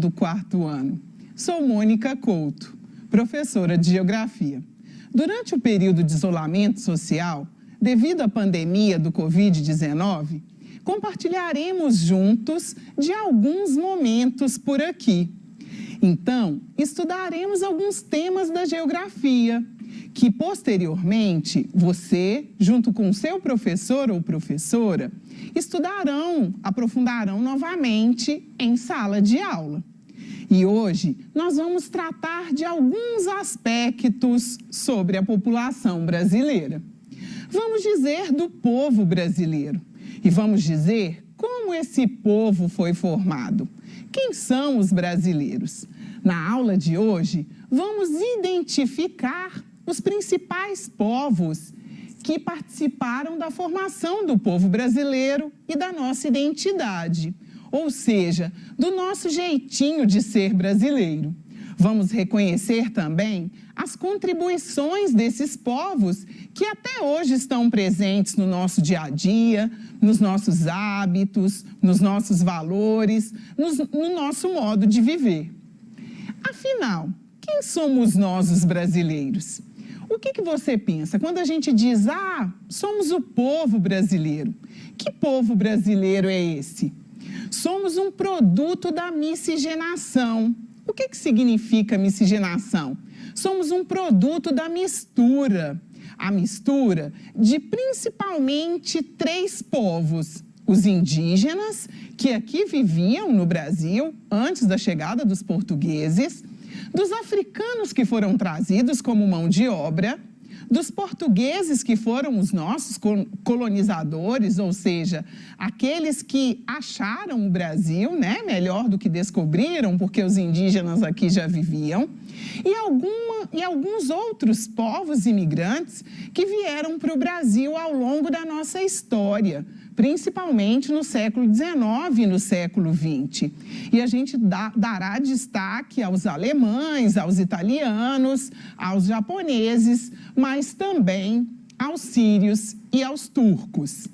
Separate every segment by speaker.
Speaker 1: do quarto ano. Sou Mônica Couto, professora de Geografia. Durante o período de isolamento social, devido à pandemia do Covid-19, compartilharemos juntos de alguns momentos por aqui. Então, estudaremos alguns temas da geografia, que posteriormente você, junto com seu professor ou professora, aprofundarão novamente em sala de aula. E hoje nós vamos tratar de alguns aspectos sobre a população brasileira. Vamos dizer do povo brasileiro e vamos dizer como esse povo foi formado. Quem são os brasileiros? Na aula de hoje, vamos identificar os principais povos que participaram da formação do povo brasileiro e da nossa identidade, ou seja, do nosso jeitinho de ser brasileiro. Vamos reconhecer também as contribuições desses povos que até hoje estão presentes no nosso dia a dia, nos nossos hábitos, nos nossos valores, no nosso modo de viver. Afinal, quem somos nós, os brasileiros? O que você pensa quando a gente diz, somos o povo brasileiro? Que povo brasileiro é esse? Somos um produto da miscigenação. O que significa miscigenação? Somos um produto da mistura. A mistura de principalmente 3 povos. Os indígenas, que aqui viviam no Brasil antes da chegada dos portugueses, dos africanos que foram trazidos como mão de obra, dos portugueses que foram os nossos colonizadores, ou seja, aqueles que acharam o Brasil, melhor do que descobriram, porque os indígenas aqui já viviam, e alguns outros povos imigrantes que vieram para o Brasil ao longo da nossa história, principalmente no século XIX e no século XX. E a gente dará destaque aos alemães, aos italianos, aos japoneses, mas também aos sírios e aos turcos.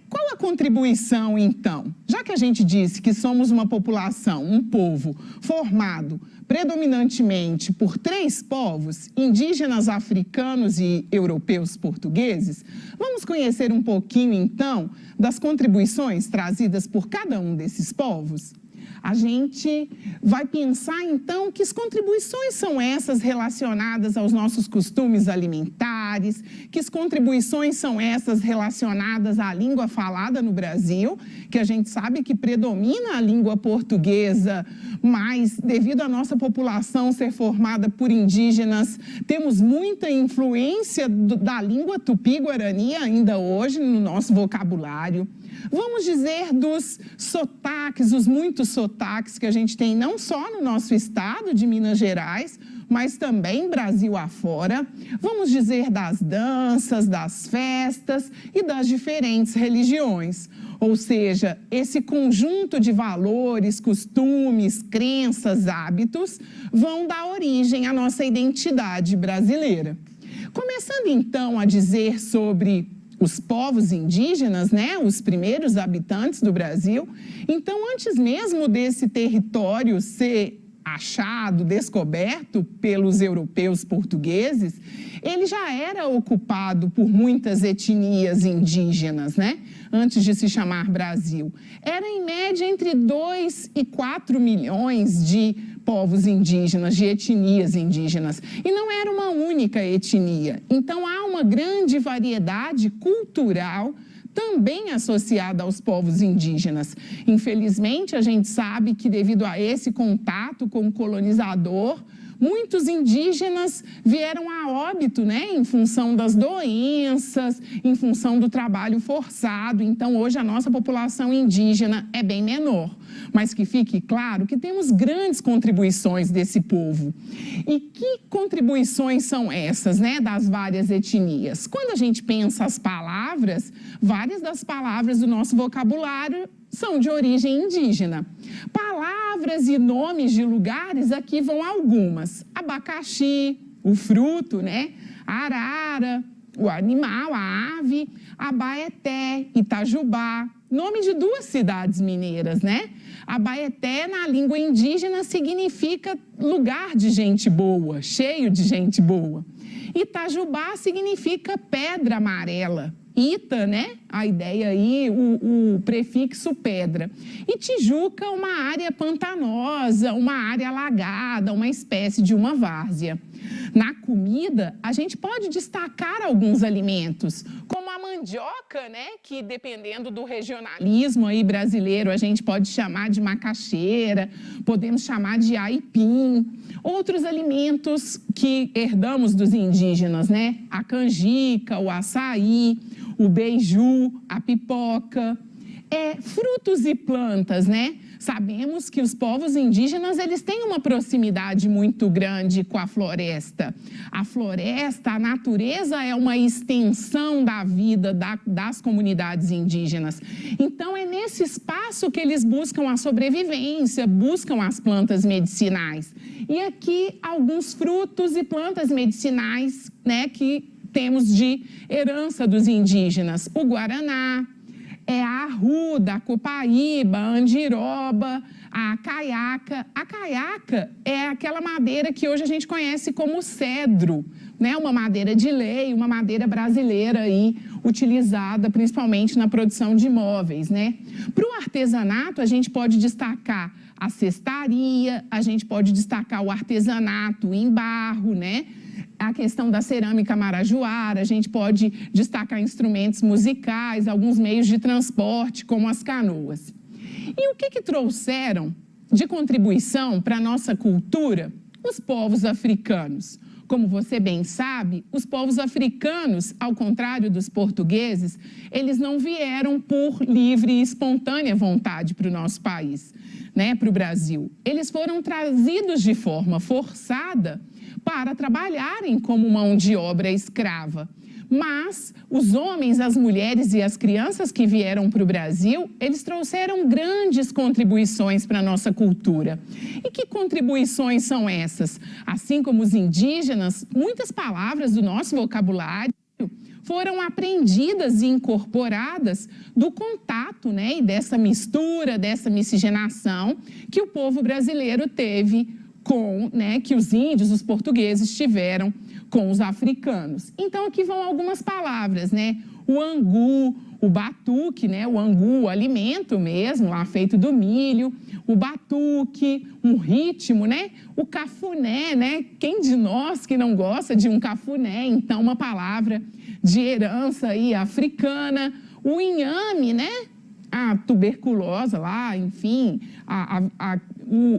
Speaker 1: Qual a contribuição, então? Já que a gente disse que somos uma população, um povo formado predominantemente por 3 povos, indígenas, africanos e europeus portugueses, vamos conhecer um pouquinho, então, das contribuições trazidas por cada um desses povos? A gente vai pensar, então, que contribuições são essas relacionadas aos nossos costumes alimentares, que contribuições são essas relacionadas à língua falada no Brasil, que a gente sabe que predomina a língua portuguesa, mas devido à nossa população ser formada por indígenas, temos muita influência da língua tupi-guarani ainda hoje no nosso vocabulário. Vamos dizer dos sotaques, os muitos sotaques que a gente tem não só no nosso estado de Minas Gerais, mas também Brasil afora. Vamos dizer das danças, das festas e das diferentes religiões. Ou seja, esse conjunto de valores, costumes, crenças, hábitos vão dar origem à nossa identidade brasileira. Começando então a dizer sobre os povos indígenas, os primeiros habitantes do Brasil. Então, antes mesmo desse território ser achado, descoberto pelos europeus portugueses, ele já era ocupado por muitas etnias indígenas, antes de se chamar Brasil. Era, em média, entre 2 e 4 milhões de povos indígenas, de etnias indígenas. E não era uma única etnia. Então, há uma grande variedade cultural também associada aos povos indígenas. Infelizmente, a gente sabe que devido a esse contato com o colonizador, muitos indígenas vieram a óbito, em função das doenças, em função do trabalho forçado. Então, hoje a nossa população indígena é bem menor. Mas que fique claro que temos grandes contribuições desse povo. E que contribuições são essas, das várias etnias? Quando a gente pensa as palavras, várias das palavras do nosso vocabulário são de origem indígena. Palavras e nomes de lugares, aqui vão algumas. Abacaxi, o fruto, a arara, o animal, a ave, Abaeté, Itajubá, nome de duas cidades mineiras, né? Abaeté, na língua indígena, significa lugar de gente boa, cheio de gente boa. Itajubá significa pedra amarela. Ita, né? A ideia aí, o prefixo pedra. E Tijuca, uma área pantanosa, uma área alagada, uma espécie de uma várzea. Na comida, a gente pode destacar alguns alimentos, como a mandioca, né? Que dependendo do regionalismo aí brasileiro, a gente pode chamar de macaxeira, podemos chamar de aipim. Outros alimentos que herdamos dos indígenas, né? A canjica, o açaí, o beiju, a pipoca, frutos e plantas, né? Sabemos que os povos indígenas, eles têm uma proximidade muito grande com a floresta. A floresta, a natureza é uma extensão da vida das comunidades indígenas. Então, é nesse espaço que eles buscam a sobrevivência, buscam as plantas medicinais. E aqui, alguns frutos e plantas medicinais, né, que temos de herança dos indígenas. O guaraná, a arruda, a copaíba, a andiroba, a caiaca. A caiaca é aquela madeira que hoje a gente conhece como cedro, né? Uma madeira de lei, uma madeira brasileira aí, utilizada principalmente na produção de móveis, né? Para o artesanato, a gente pode destacar a cestaria, a gente pode destacar o artesanato em barro, né? A questão da cerâmica marajoara, a gente pode destacar instrumentos musicais, alguns meios de transporte, como as canoas. E o que trouxeram de contribuição para a nossa cultura? Os povos africanos. Como você bem sabe, os povos africanos, ao contrário dos portugueses, eles não vieram por livre e espontânea vontade para o nosso país, né, para o Brasil. Eles foram trazidos de forma forçada para trabalharem como mão de obra escrava. Mas os homens, as mulheres e as crianças que vieram para o Brasil, eles trouxeram grandes contribuições para a nossa cultura. E que contribuições são essas? Assim como os indígenas, muitas palavras do nosso vocabulário foram aprendidas e incorporadas do contato, né, e dessa mistura, dessa miscigenação que o povo brasileiro teve com, né, que os índios, os portugueses tiveram com os africanos. Então, aqui vão algumas palavras, né? O angu, o batuque, né? O angu, o alimento mesmo, lá feito do milho, o batuque, um ritmo, né? O cafuné, né? Quem de nós que não gosta de um cafuné? Então, uma palavra de herança aí africana. O inhame, né? A tuberculose lá, enfim,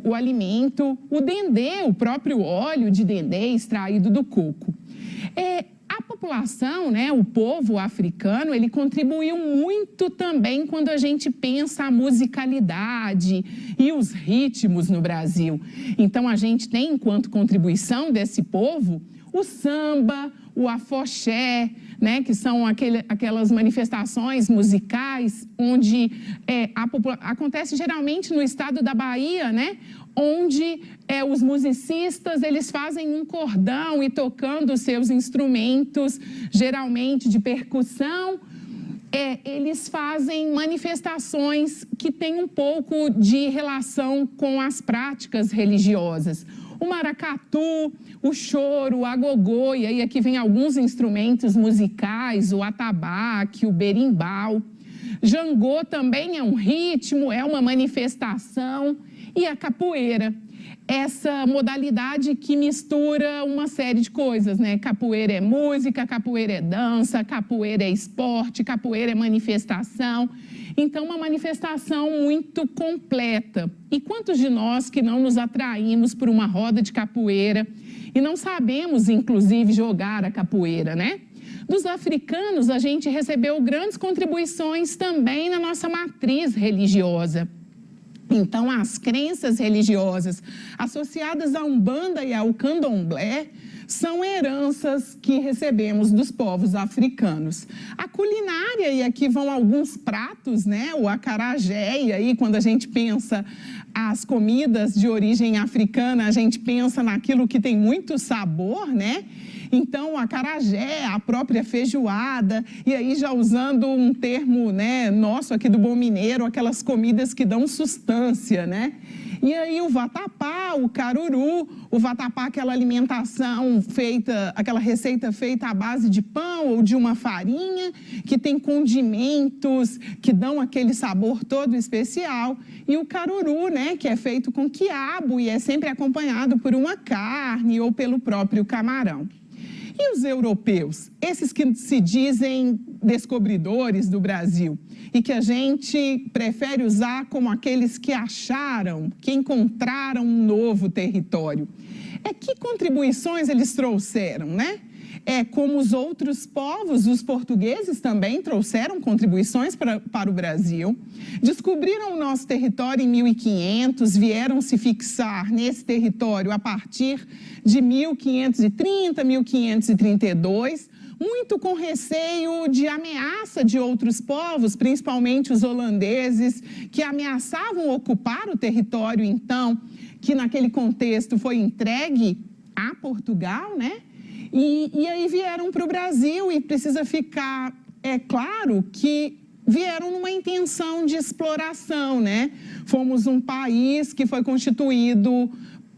Speaker 1: o alimento, o dendê, o próprio óleo de dendê extraído do coco. A população, né, o povo africano, ele contribuiu muito também quando a gente pensa a musicalidade e os ritmos no Brasil. Então, a gente tem, enquanto contribuição desse povo, o samba, o afoxé, né, que são aquelas manifestações musicais onde acontece geralmente no estado da Bahia, né, onde os musicistas eles fazem um cordão e tocando seus instrumentos, geralmente de percussão, eles fazem manifestações que têm um pouco de relação com as práticas religiosas. O maracatu, o choro, o agogô, e aí aqui vem alguns instrumentos musicais, o atabaque, o berimbau. Jangô também é um ritmo, é uma manifestação. E a capoeira, essa modalidade que mistura uma série de coisas, né? Capoeira é música, capoeira é dança, capoeira é esporte, capoeira é manifestação. Então, uma manifestação muito completa. E quantos de nós que não nos atraímos por uma roda de capoeira e não sabemos, inclusive, jogar a capoeira, né? Dos africanos, a gente recebeu grandes contribuições também na nossa matriz religiosa. Então, as crenças religiosas associadas à Umbanda e ao Candomblé são heranças que recebemos dos povos africanos. A culinária, e aqui vão alguns pratos, né? O acarajé, e aí quando a gente pensa as comidas de origem africana, a gente pensa naquilo que tem muito sabor, né? Então, o acarajé, a própria feijoada, e aí já usando um termo, né, nosso aqui do bom mineiro, aquelas comidas que dão sustância, né? E aí o vatapá, o caruru, o vatapá, aquela alimentação feita, aquela receita feita à base de pão ou de uma farinha, que tem condimentos que dão aquele sabor todo especial. E o caruru, né, que é feito com quiabo e é sempre acompanhado por uma carne ou pelo próprio camarão. E os europeus, esses que se dizem descobridores do Brasil e que a gente prefere usar como aqueles que acharam, que encontraram um novo território. Que contribuições eles trouxeram, né? Como os outros povos, os portugueses também trouxeram contribuições para o Brasil, descobriram o nosso território em 1500, vieram se fixar nesse território a partir de 1530, 1532, muito com receio de ameaça de outros povos, principalmente os holandeses, que ameaçavam ocupar o território, então, que naquele contexto foi entregue a Portugal, né? E aí vieram para o Brasil e precisa ficar claro que vieram numa intenção de exploração, né? Fomos um país que foi constituído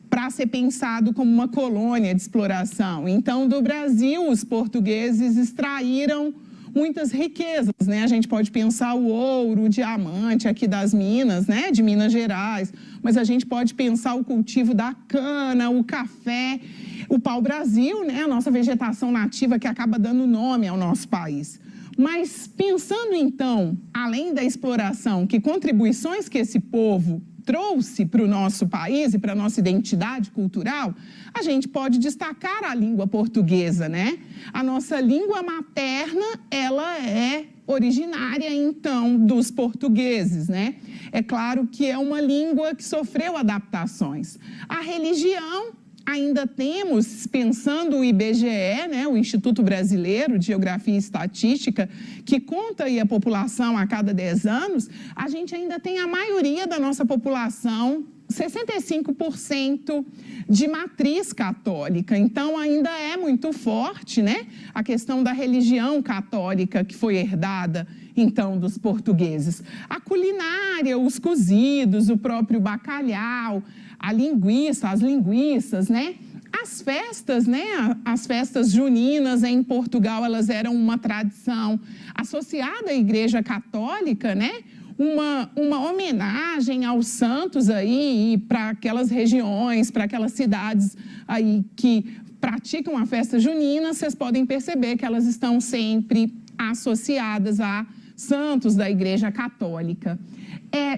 Speaker 1: para ser pensado como uma colônia de exploração. Então, do Brasil, os portugueses extraíram muitas riquezas, né? A gente pode pensar o ouro, o diamante aqui das Minas, né? De Minas Gerais, mas a gente pode pensar o cultivo da cana, o café, o pau-brasil, né? A nossa vegetação nativa que acaba dando nome ao nosso país. Mas pensando então, além da exploração, que contribuições que esse povo trouxe para o nosso país e para a nossa identidade cultural, a gente pode destacar a língua portuguesa, né? A nossa língua materna, ela é originária, então, dos portugueses, né? É claro que é uma língua que sofreu adaptações. A religião, ainda temos, pensando o IBGE, né, o Instituto Brasileiro de Geografia e Estatística, que conta aí a população a cada 10 anos, a gente ainda tem a maioria da nossa população, 65% de matriz católica. Então, ainda é muito forte, né, a questão da religião católica que foi herdada, então, dos portugueses. A culinária, os cozidos, o próprio bacalhau, a linguiça, as linguiças, né? As festas, né? As festas juninas em Portugal, elas eram uma tradição associada à Igreja Católica, né? Uma homenagem aos santos aí e para aquelas regiões, para aquelas cidades aí que praticam a festa junina, vocês podem perceber que elas estão sempre associadas a santos da Igreja Católica.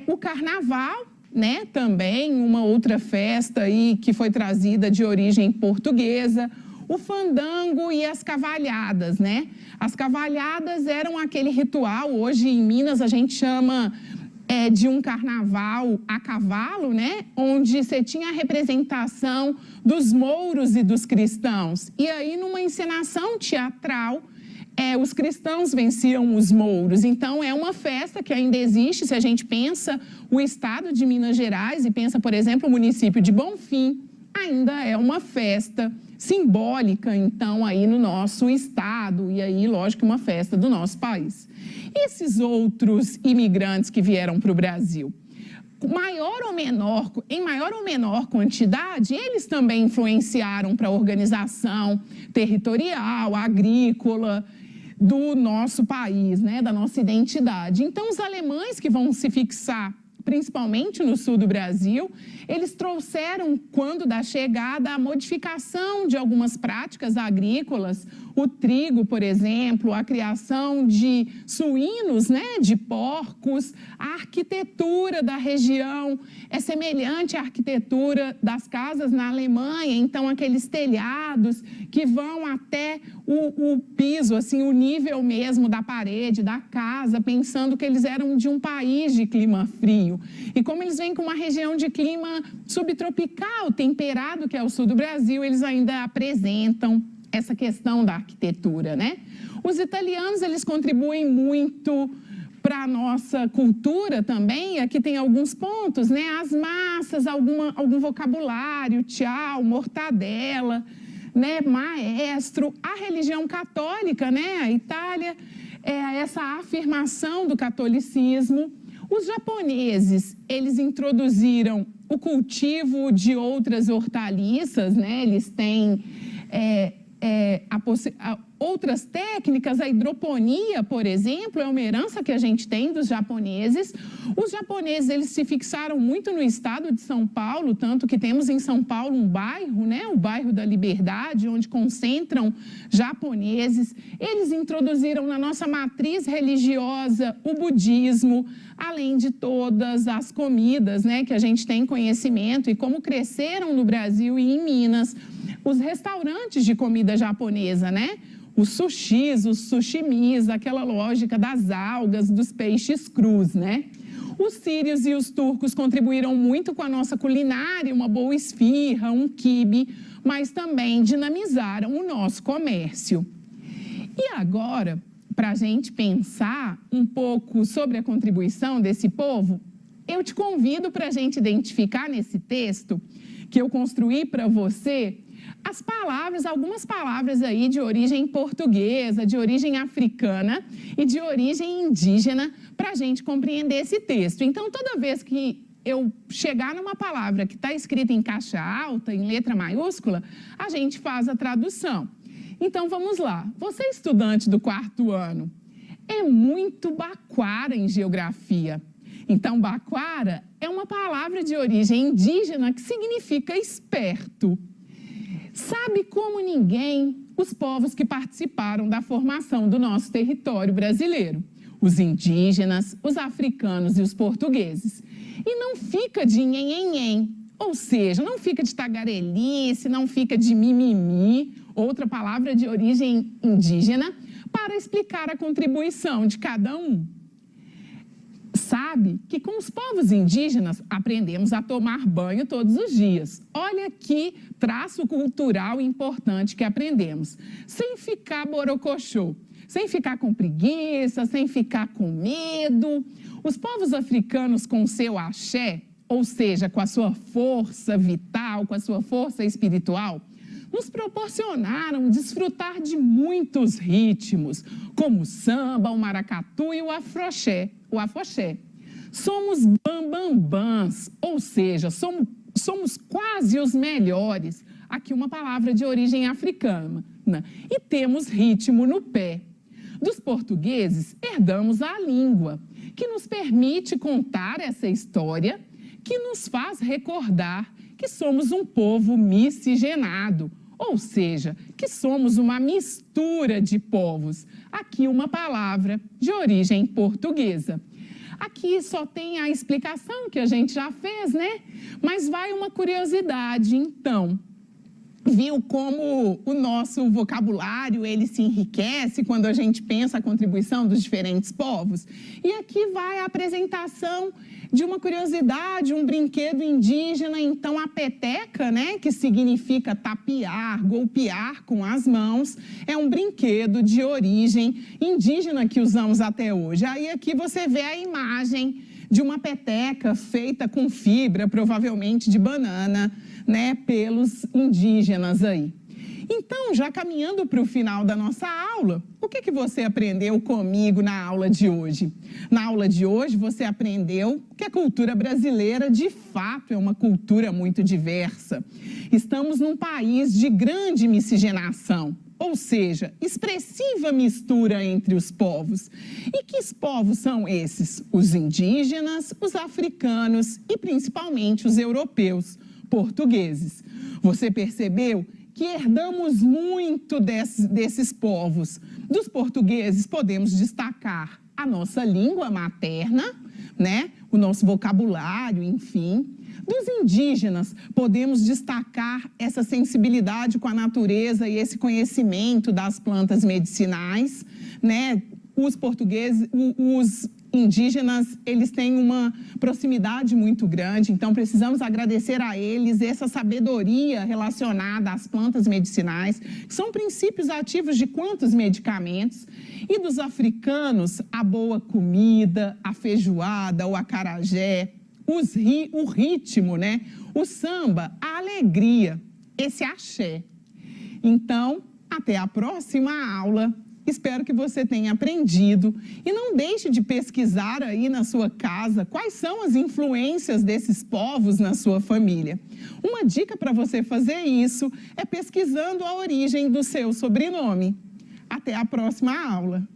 Speaker 1: O Carnaval, né, também uma outra festa aí que foi trazida de origem portuguesa, o fandango e as cavalhadas, né? As cavalhadas eram aquele ritual, hoje em Minas a gente chama de um carnaval a cavalo, né? Onde você tinha a representação dos mouros e dos cristãos. E aí, numa encenação teatral, os cristãos venciam os mouros. Então, é uma festa que ainda existe. Se a gente pensa o estado de Minas Gerais e pensa, por exemplo, o município de Bonfim, ainda é uma festa simbólica, então, aí no nosso estado. E aí, lógico, uma festa do nosso país. E esses outros imigrantes que vieram para o Brasil? Em maior ou menor quantidade, eles também influenciaram para a organização territorial, agrícola, do nosso país, né, da nossa identidade. Então, os alemães que vão se fixar, principalmente no sul do Brasil, eles trouxeram, quando da chegada, a modificação de algumas práticas agrícolas, o trigo, por exemplo, a criação de suínos, né, de porcos, a arquitetura da região é semelhante à arquitetura das casas na Alemanha, então aqueles telhados que vão até o piso, assim, o nível mesmo da parede, da casa, pensando que eles eram de um país de clima frio. E como eles vêm com uma região de clima subtropical, temperado, que é o sul do Brasil, eles ainda apresentam essa questão da arquitetura, né? Os italianos, eles contribuem muito para a nossa cultura também. Aqui tem alguns pontos, né? As massas, algum vocabulário, tchau, mortadela, né, maestro, a religião católica, né, a Itália, essa afirmação do catolicismo. Os japoneses, eles introduziram o cultivo de outras hortaliças, né, eles têm outras técnicas, a hidroponia, por exemplo, é uma herança que a gente tem dos japoneses. Os japoneses, eles se fixaram muito no estado de São Paulo, tanto que temos em São Paulo um bairro, né, o bairro da Liberdade, onde concentram japoneses. Eles introduziram na nossa matriz religiosa o budismo, além de todas as comidas, né, que a gente tem conhecimento e como cresceram no Brasil e em Minas. Os restaurantes de comida japonesa, né? Os sushis, os sushimis, aquela lógica das algas, dos peixes crus, né? Os sírios e os turcos contribuíram muito com a nossa culinária, uma boa esfirra, um quibe, mas também dinamizaram o nosso comércio. E agora, para a gente pensar um pouco sobre a contribuição desse povo, eu te convido para a gente identificar nesse texto que eu construí para você as palavras, algumas palavras aí de origem portuguesa, de origem africana e de origem indígena para a gente compreender esse texto. Então, toda vez que eu chegar numa palavra que está escrita em caixa alta, em letra maiúscula, a gente faz a tradução. Então, vamos lá. Você, estudante do 4º ano, é muito baquara em geografia. Então, baquara é uma palavra de origem indígena que significa esperto. Sabe como ninguém os povos que participaram da formação do nosso território brasileiro, os indígenas, os africanos e os portugueses. E não fica de nhenhenhen, ou seja, não fica de tagarelice, não fica de mimimi, outra palavra de origem indígena, para explicar a contribuição de cada um. Sabe que com os povos indígenas aprendemos a tomar banho todos os dias. Olha que traço cultural importante que aprendemos. Sem ficar borocochô, sem ficar com preguiça, sem ficar com medo. Os povos africanos com seu axé, ou seja, com a sua força vital, com a sua força espiritual, nos proporcionaram desfrutar de muitos ritmos, como o samba, o maracatu e o afoxé. Somos bambambãs, ou seja, somos quase os melhores. Aqui uma palavra de origem africana. E temos ritmo no pé. Dos portugueses, herdamos a língua, que nos permite contar essa história, que nos faz recordar que somos um povo miscigenado, ou seja, que somos uma mistura de povos. Aqui uma palavra de origem portuguesa. Aqui só tem a explicação que a gente já fez, né? Mas vai uma curiosidade, então. Viu como o nosso vocabulário ele se enriquece quando a gente pensa a contribuição dos diferentes povos? E aqui vai a apresentação de uma curiosidade, um brinquedo indígena, então a peteca, né, que significa tapear, golpear com as mãos, é um brinquedo de origem indígena que usamos até hoje. Aí aqui você vê a imagem de uma peteca feita com fibra, provavelmente de banana, né, pelos indígenas aí. Então, já caminhando para o final da nossa aula, o que você aprendeu comigo na aula de hoje? Na aula de hoje, você aprendeu que a cultura brasileira, de fato, é uma cultura muito diversa. Estamos num país de grande miscigenação, ou seja, expressiva mistura entre os povos. E que povos são esses? Os indígenas, os africanos e, principalmente, os europeus, portugueses. Você percebeu que herdamos muito desses povos. Dos portugueses, podemos destacar a nossa língua materna, né? O nosso vocabulário, enfim. Dos indígenas, podemos destacar essa sensibilidade com a natureza e esse conhecimento das plantas medicinais, né? Os portugueses, os indígenas, eles têm uma proximidade muito grande, então precisamos agradecer a eles essa sabedoria relacionada às plantas medicinais, que são princípios ativos de quantos medicamentos. E dos africanos, a boa comida, a feijoada, o acarajé, o ritmo, né? O samba, a alegria, esse axé. Então, até a próxima aula. Espero que você tenha aprendido e não deixe de pesquisar aí na sua casa quais são as influências desses povos na sua família. Uma dica para você fazer isso é pesquisando a origem do seu sobrenome. Até a próxima aula!